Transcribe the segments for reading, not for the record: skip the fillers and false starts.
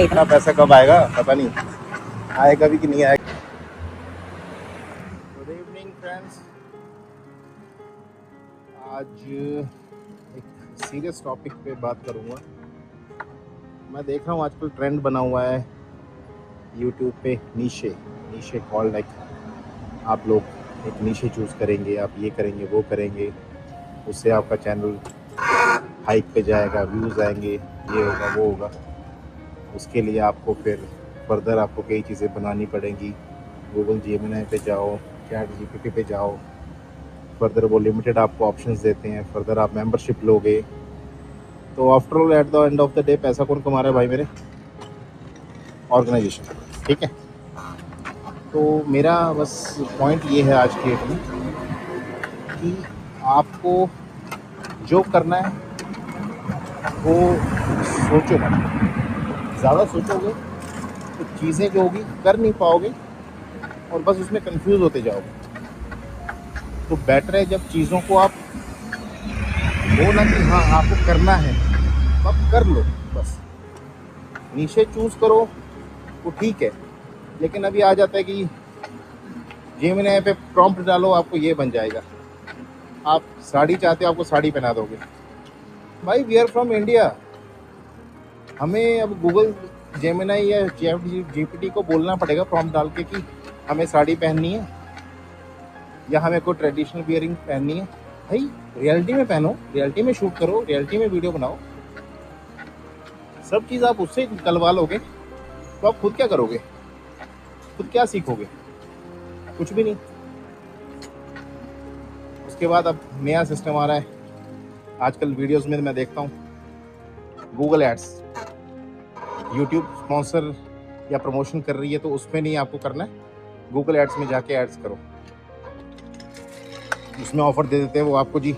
इतना पैसा कब आएगा पता नहीं, आएगा भी कि नहीं आएगा। गुड इवनिंग फ्रेंड्स, आज एक सीरियस टॉपिक पे बात करूँगा। मैं देख रहा हूँ आजकल ट्रेंड बना हुआ है यूट्यूब पे, नीशे कॉल, लाइक आप लोग एक नीशे चूज़ करेंगे, आप ये करेंगे वो करेंगे, उससे आपका चैनल हाइक पे जाएगा, व्यूज़ आएंगे, ये होगा वो होगा। उसके लिए आपको फिर फर्दर आपको कई चीज़ें बनानी पड़ेंगी। गूगल जेमिनी पे जाओ, चैट जीपीटी पे जाओ, फर्दर वो लिमिटेड आपको ऑप्शंस देते हैं, फर्दर आप मेंबरशिप लोगे। तो after all at the end of the day पैसा कौन कमा रहा है भाई मेरे? ऑर्गेनाइजेशन, ठीक है। तो मेरा बस पॉइंट ये है आज की डेट में कि आपको जो करना है वो सोचो मत। ज़्यादा सोचोगे तो चीज़ें जो होगी कर नहीं पाओगे और बस उसमें कंफ्यूज होते जाओगे। तो बेटर है जब चीज़ों को आप वो ना कि हाँ आपको करना है तो आप कर लो, बस नीशे चूज़ करो वो ठीक है। लेकिन अभी आ जाता है कि जेमिनी पे प्रॉम्प्ट डालो आपको ये बन जाएगा, आप साड़ी चाहते हो आपको साड़ी पहना दोगे। भाई वी आर फ्रॉम इंडिया, हमें अब गूगल जेमिनी या चैट जीपीटी को बोलना पड़ेगा प्रॉम्प्ट डाल के कि हमें साड़ी पहननी है या हमें कोई ट्रेडिशनल वियरिंग पहननी है। भाई रियलिटी में पहनो, रियलिटी में शूट करो, रियलिटी में वीडियो बनाओ। सब चीज़ आप उससे निकलवा लोगे तो आप खुद क्या करोगे? खुद क्या सीखोगे? कुछ भी नहीं। उसके बाद अब नया सिस्टम आ रहा है आजकल वीडियोस में मैं देखता हूँ, गूगल एड्स। यूट्यूब स्पॉन्सर या प्रमोशन कर रही है तो उसमें नहीं आपको करना है, गूगल एड्स में जाके एड्स करो। उसमें ऑफर दे देते हैं वो आपको जी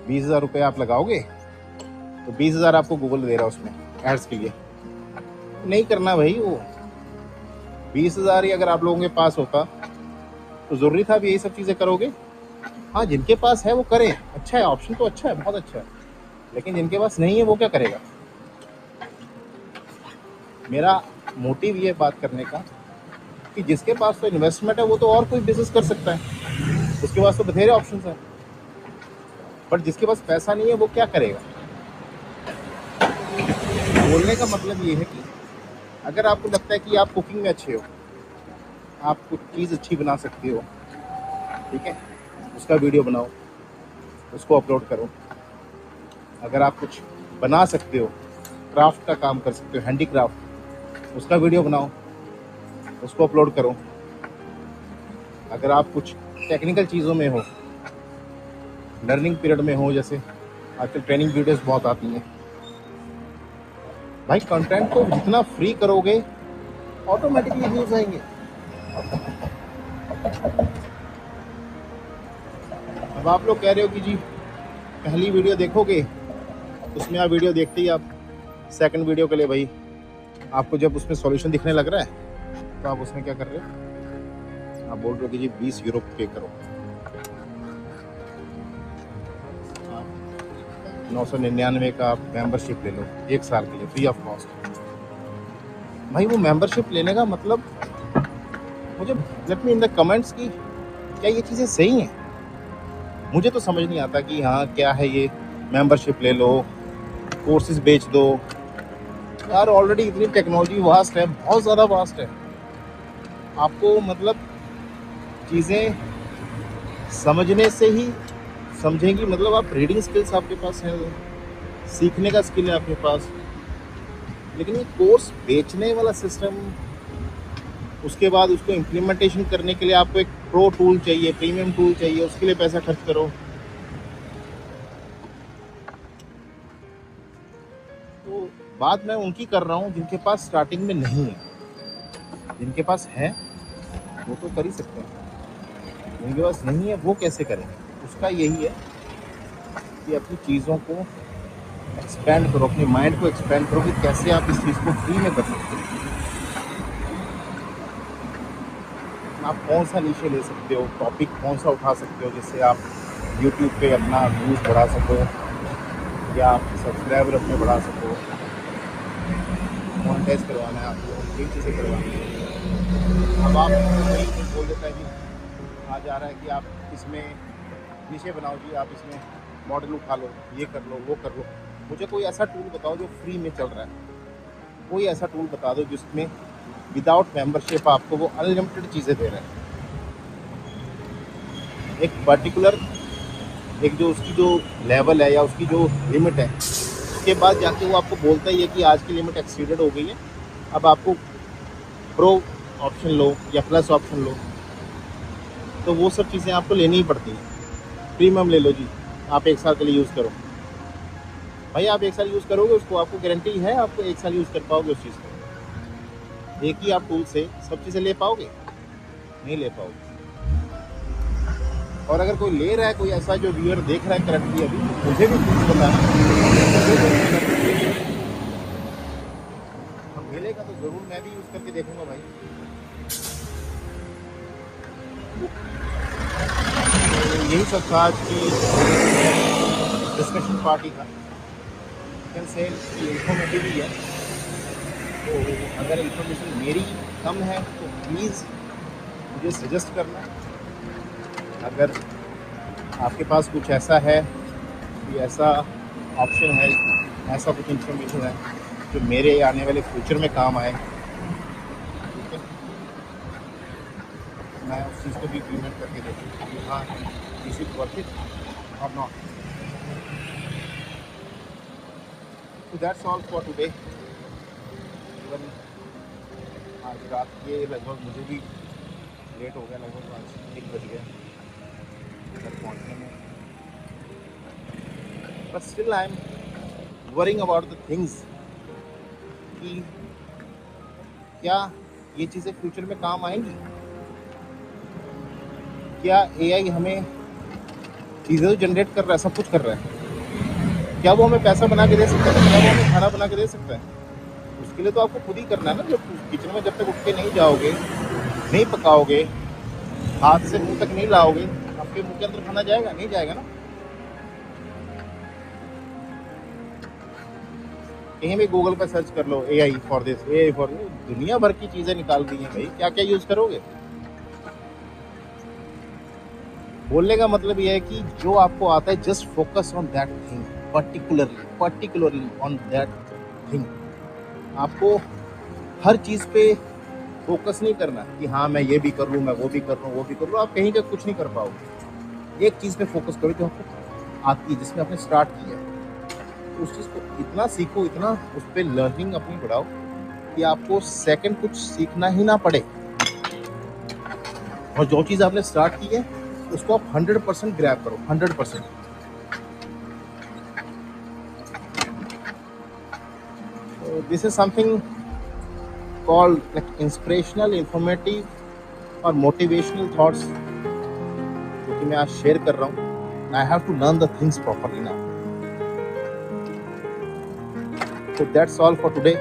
20,000 रुपये आप लगाओगे तो 20,000 आपको गूगल दे रहा है उसमें एड्स के लिए। नहीं करना भाई, वो 20,000 ही अगर आप लोगों के पास होता तो ज़रूरी था भी यही सब चीज़ें करोगे। हाँ जिनके पास है वो करें, अच्छा है, ऑप्शन तो अच्छा है, बहुत अच्छा है। लेकिन जिनके पास नहीं है वो क्या करेगा? मेरा मोटिव ये बात करने का कि जिसके पास तो इन्वेस्टमेंट है वो तो और कोई बिजनेस कर सकता है, उसके पास तो बथेरे ऑप्शन हैं। बट जिसके पास पैसा नहीं है वो क्या करेगा? बोलने का मतलब ये है कि अगर आपको लगता है कि आप कुकिंग में अच्छे हो, आप कुछ चीज़ अच्छी बना सकते हो, ठीक है, उसका वीडियो बनाओ, उसको अपलोड करो। अगर आप कुछ बना सकते हो, क्राफ्ट का काम कर सकते हो, हैंडीक्राफ्ट, उसका वीडियो बनाओ, उसको अपलोड करो। अगर आप कुछ टेक्निकल चीज़ों में हो, लर्निंग पीरियड में हो, जैसे आजकल ट्रेनिंग वीडियोस बहुत आती हैं, भाई कंटेंट को जितना फ्री करोगे ऑटोमेटिकली व्यूज आएंगे। अब आप लोग कह रहे हो कि जी पहली वीडियो देखोगे, उसमें आप वीडियो देखते ही आप सेकंड वीडियो के लिए भाई आपको जब उसमें सॉल्यूशन दिखने लग रहा है तो आप उसमें क्या कर रहे हो? आप बोल रहे हो कि जी 20 यूरो पे करो, 999 का आप मेंबरशिप ले लो 1 साल के लिए फ्री ऑफ कॉस्ट। भाई वो मेंबरशिप लेने का मतलब, मुझे let me in the comments की क्या ये चीज़ें सही हैं? मुझे तो समझ नहीं आता कि हाँ क्या है ये, मेंबरशिप ले लो, कोर्सेज बेच दो। यार ऑलरेडी इतनी टेक्नोलॉजी वास्ट है, बहुत ज़्यादा वास्ट है। आपको मतलब चीज़ें समझने से ही समझेंगी, मतलब आप रीडिंग स्किल्स आपके पास है, सीखने का स्किल है आपके पास, लेकिन ये कोर्स बेचने वाला सिस्टम, उसके बाद उसको इम्प्लीमेंटेशन करने के लिए आपको एक प्रो टूल चाहिए, प्रीमियम टूल चाहिए, उसके लिए पैसा खर्च करो। तो बात मैं उनकी कर रहा हूँ जिनके पास स्टार्टिंग में नहीं है। जिनके पास है वो तो कर ही सकते हैं, जिनके पास नहीं है वो कैसे करेंगे? उसका यही है कि अपनी चीज़ों को एक्सपेंड करो, अपने माइंड को एक्सपेंड करो कि कैसे आप इस चीज़ को फ्री में कर सकते हो। आप कौन सा नीचे ले सकते हो, टॉपिक कौन सा उठा सकते हो जिससे आप यूट्यूब पे अपना व्यूज़ बढ़ा सको या आप सब्सक्राइबर अपने बढ़ा सको, टेस्ट करवाना है आपको, 3 चीज़ें करवानी है। अब आप वही कुछ बोल देता है जी, आ जा रहा है कि आप इसमें नीचे बनाओ जी, आप इसमें मॉडल उठा लो, ये कर लो, वो कर लो। मुझे कोई ऐसा टूल बताओ जो फ्री में चल रहा है, कोई ऐसा टूल बता दो जिसमें विदाउट मेंबरशिप आपको वो अनलिमिटेड चीज़ें दे रहे हैं। एक पर्टिकुलर एक जो उसकी जो लेवल है या उसकी जो लिमिट है, उसके बाद जाके वो आपको बोलता ही है कि आज की लिमिट एक्सीडेड हो गई है, अब आपको प्रो ऑप्शन लो या प्लस ऑप्शन लो। तो वो सब चीज़ें आपको लेनी ही पड़ती हैं। प्रीमियम ले लो जी, आप 1 साल के लिए यूज़ करो। भाई आप 1 साल यूज़ करोगे उसको, आपको गारंटी है आपको 1 साल यूज़ कर पाओगे उस चीज़ को। एक ही आप टूल से सब चीज़ें ले पाओगे? नहीं ले पाओगे। और अगर कोई ले रहा है, कोई ऐसा जो व्यूअर देख रहा है करंटली अभी, मुझे भी कुछ बताना। हम मिलेगा तो ज़रूर मैं भी यूज़ करके देखूंगा भाई। तो यही सब था आज की डिस्कशन पार्टी का। कैन से इंफॉर्मेटिव भी है, तो अगर इंफॉर्मेशन मेरी कम है तो प्लीज़ मुझे सजेस्ट करना। अगर आपके पास कुछ ऐसा है, कोई ऐसा ऑप्शन है, ऐसा कुछ इंफॉर्मेशन है जो मेरे आने वाले फ्यूचर में काम आए, ठीक है, मैं उस चीज़ को भी इम्प्लीमेंट करके देखूँ कि हाँ इज इट वर्थ इट और not. So that's all for today. Even आज रात के लगभग मुझे भी लेट हो गया, लगभग आज 1 बज गया घर पहुँचने में। But still I am worrying about the things कि क्या ये चीज़ें फ्यूचर में काम आएंगी। क्या एआई हमें चीज़ें तो जनरेट कर रहा है, सब कुछ कर रहा है, क्या वो हमें पैसा बना के दे सकता है? क्या वो हमें खाना बना के दे सकता है? उसके लिए तो आपको खुद ही करना है ना। जब किचन में जब तक उठ के नहीं जाओगे, नहीं पकाओगे, हाथ से मुंह तक नहीं लाओगे, आपके मुंह के अंदर खाना जाएगा? नहीं जाएगा ना। कहीं भी गूगल पर सर्च कर लो AI for this, AI for this, दुनिया भर की चीज़ें निकाल दी हैं भाई। क्या क्या यूज़ करोगे? बोलने का मतलब यह है कि जो आपको आता है just focus on that thing, particularly on that thing. आपको हर चीज़ पे फोकस नहीं करना कि हाँ मैं ये भी कर लूँ, मैं वो भी कर लूँ, वो भी कर लूँ। आप कहीं का कुछ नहीं कर पाओगे। एक चीज़ पे फोकस करो जो आपको आती है, जिसमें आपने स्टार्ट किया है। तो उस चीज़ को इतना सीखो, इतना उस पर लर्निंग अपनी बढ़ाओ कि आपको सेकंड कुछ सीखना ही ना पड़े। और जो चीज़ आपने स्टार्ट की है उसको आप 100% ग्रैब करो, 100%। So this is something called like inspirational, informative और motivational thoughts जो कि मैं आज शेयर कर रहा हूँ। I have to learn the things properly now. So that's all for today.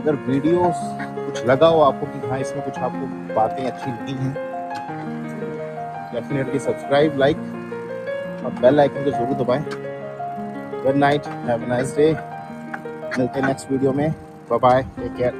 अगर वीडियोस कुछ लगा हो आपको कि हाँ इसमें कुछ आपको बातें अच्छी लगी हैं, डेफिनेटली सब्सक्राइब, लाइक और बेल आइकन को जरूर दबाएं। Good night, have a nice day. मिलते हैं नेक्स्ट वीडियो में। Bye bye, take care.